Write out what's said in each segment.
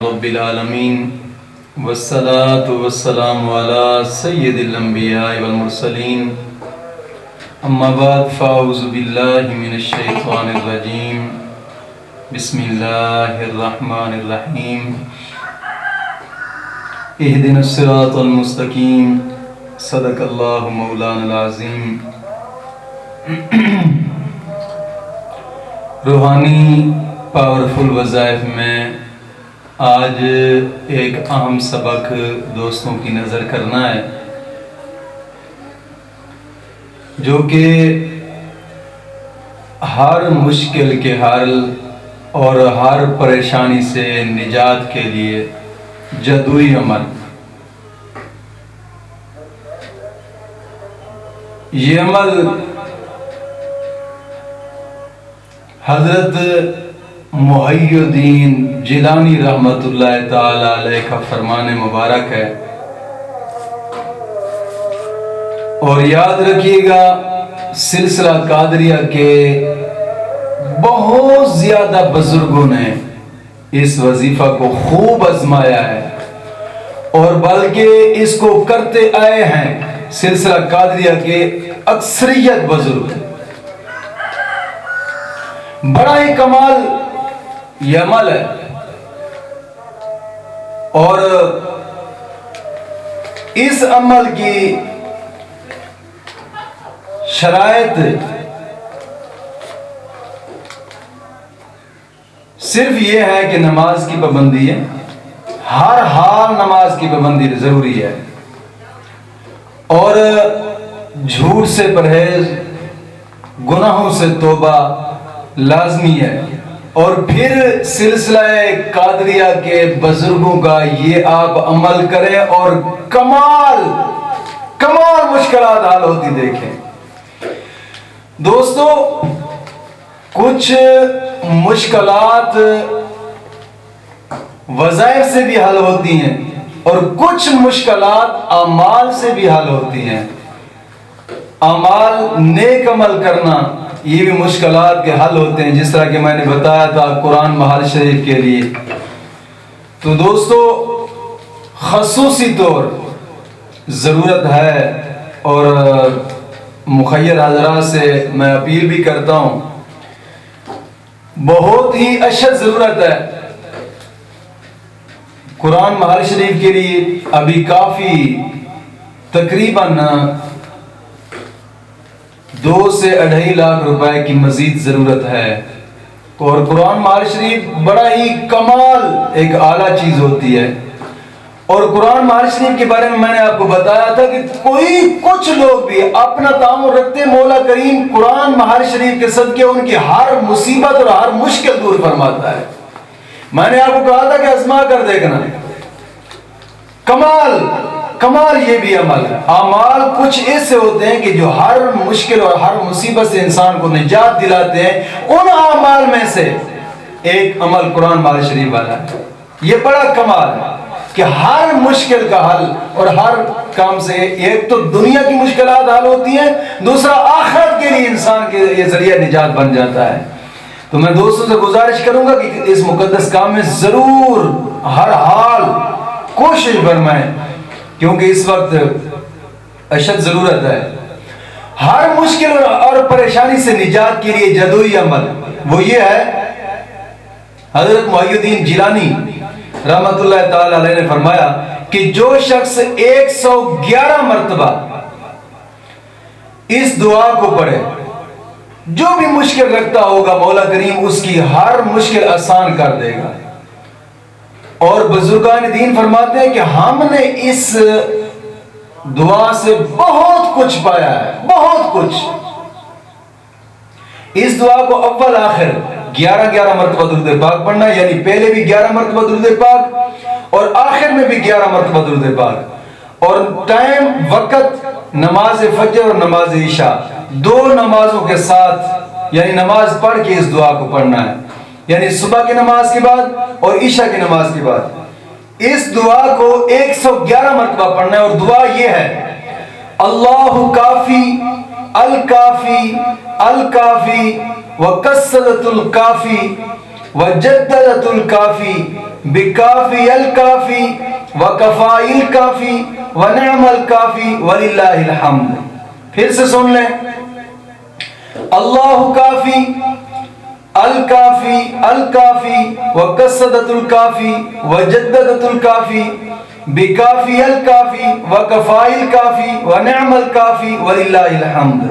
رب العالمین والصلاة والسلام علی سید الانبیاء والمرسلین اما بعد فاعوذ باللہ من الشیطان الرجیم بسم اللہ الرحمن الرحیم اہدنا الصراط المستقیم صدق اللہ مولانا العظیم۔ روحانی پاورفل وظائف میں آج ایک اہم سبق دوستوں کی نظر کرنا ہے، جو کہ ہر مشکل کے حل اور ہر پریشانی سے نجات کے لیے جدوی عمل۔ یہ عمل حضرت محی الدین جیلانی رحمت اللہ تعالی علیہ کا فرمان مبارک ہے، اور یاد رکھیے گا سلسلہ قادریہ کے بہت زیادہ بزرگوں نے اس وظیفہ کو خوب آزمایا ہے، اور بلکہ اس کو کرتے آئے ہیں سلسلہ قادریہ کے اکثریت بزرگ۔ بڑا ہی کمال یہ عمل ہے، اور اس عمل کی شرائط صرف یہ ہے کہ نماز کی پابندی ہے، ہر حال نماز کی پابندی ضروری ہے، اور جھوٹ سے پرہیز، گناہوں سے توبہ لازمی ہے، اور پھر سلسلہ قادریہ کے بزرگوں کا یہ آپ عمل کریں اور کمال مشکلات حل ہوتی دیکھیں۔ دوستو، کچھ مشکلات وظائف سے بھی حل ہوتی ہیں، اور کچھ مشکلات اعمال سے بھی حل ہوتی ہیں۔ اعمال نیک عمل کرنا یہ بھی مشکلات کے حل ہوتے ہیں، جس طرح کہ میں نے بتایا تھا قرآن محال شریف کے لیے۔ تو دوستو، خصوصی طور ضرورت ہے، اور مخیر حضرات سے میں اپیل بھی کرتا ہوں، بہت ہی اشد ضرورت ہے قرآن محال شریف کے لیے۔ ابھی کافی تقریباً 2 سے 2.5 لاکھ روپے کی مزید ضرورت ہے، اور قرآن محال شریف بڑا ہی کمال ایک اعلیٰ چیز ہوتی ہے۔ اور قرآن محال شریف کے بارے میں نے آپ کو بتایا تھا کہ کچھ لوگ بھی اپنا تعامل رکھتے، مولا کریم قرآن محال شریف کے صدقے ان کی ہر مصیبت اور ہر مشکل دور فرماتا ہے۔ میں نے آپ کو کہا تھا کہ آزما کر دیکھنا، کمال یہ بھی عمل ہے۔ اعمال کچھ ایسے ہوتے ہیں کہ جو ہر مشکل اور ہر مصیبت سے انسان کو نجات دلاتے ہیں۔ ان اعمال میں سے ایک عمل قرآن محال شریف والا ہے۔ یہ بڑا کمال ہے کہ ہر مشکل کا حل، اور ہر کام سے ایک تو دنیا کی مشکلات حل ہوتی ہیں، دوسرا آخرت کے لیے انسان کے یہ ذریعہ نجات بن جاتا ہے۔ تو میں دوستوں سے گزارش کروں گا کہ اس مقدس کام میں ضرور ہر حال کوشش فرمائیں، کیونکہ اس وقت اشد ضرورت ہے۔ ہر مشکل اور پریشانی سے نجات کے لیے جدوی عمل وہ یہ ہے، حضرت محی الدین جیلانی رحمت اللہ تعالی علیہ نے فرمایا کہ جو شخص 111 مرتبہ اس دعا کو پڑھے، جو بھی مشکل رکھتا ہوگا مولا کریم اس کی ہر مشکل آسان کر دے گا۔ اور بزرگان دین فرماتے ہیں کہ ہم نے اس دعا سے بہت کچھ پایا ہے، بہت کچھ۔ اس دعا کو اول آخر 11 مرتبہ درود پاک پڑھنا، یعنی پہلے بھی 11 مرتبہ درود پاک اور آخر میں بھی 11 مرتبہ درود پاک، اور ٹائم وقت نماز فجر اور نماز عشاء 2 نمازوں کے ساتھ، یعنی نماز پڑھ کے اس دعا کو پڑھنا ہے، یعنی صبح کی نماز کے بعد اور عشاء کی نماز کے بعد اس دعا کو 111 مرتبہ پڑھنا ہے۔ اور دعا یہ ہے، اللہ کافی الکافی الکافی وکسرت الکافی وجددت الکافی بکافی الکافی وکفائی الکافی ونعم الکافی وللہ الحمد. پھر سے سن لیں. اللہ کافی الکافی الکافی وکسدت الکافی وجددت الکافی بکافی الکافی وکفائی الکافی ونعم الکافی وللہ الحمد.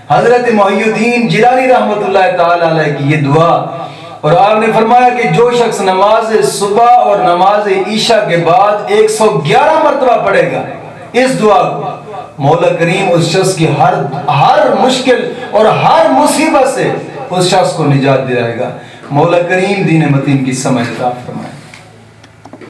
حضرت محی الدین جیلانی رحمۃ اللہ تعالی علیہ کی یہ دعا، اور آپ نے فرمایا کہ جو شخص نماز صبح اور نماز عشاء کے بعد 111 مرتبہ پڑھے گا اس دعا کو، مولا کریم اس شخص کی ہر مشکل اور ہر مصیبت سے اس شخص کو نجات دلائے گا. مولا کریم دین متین کی سمجھ عطا فرمائے.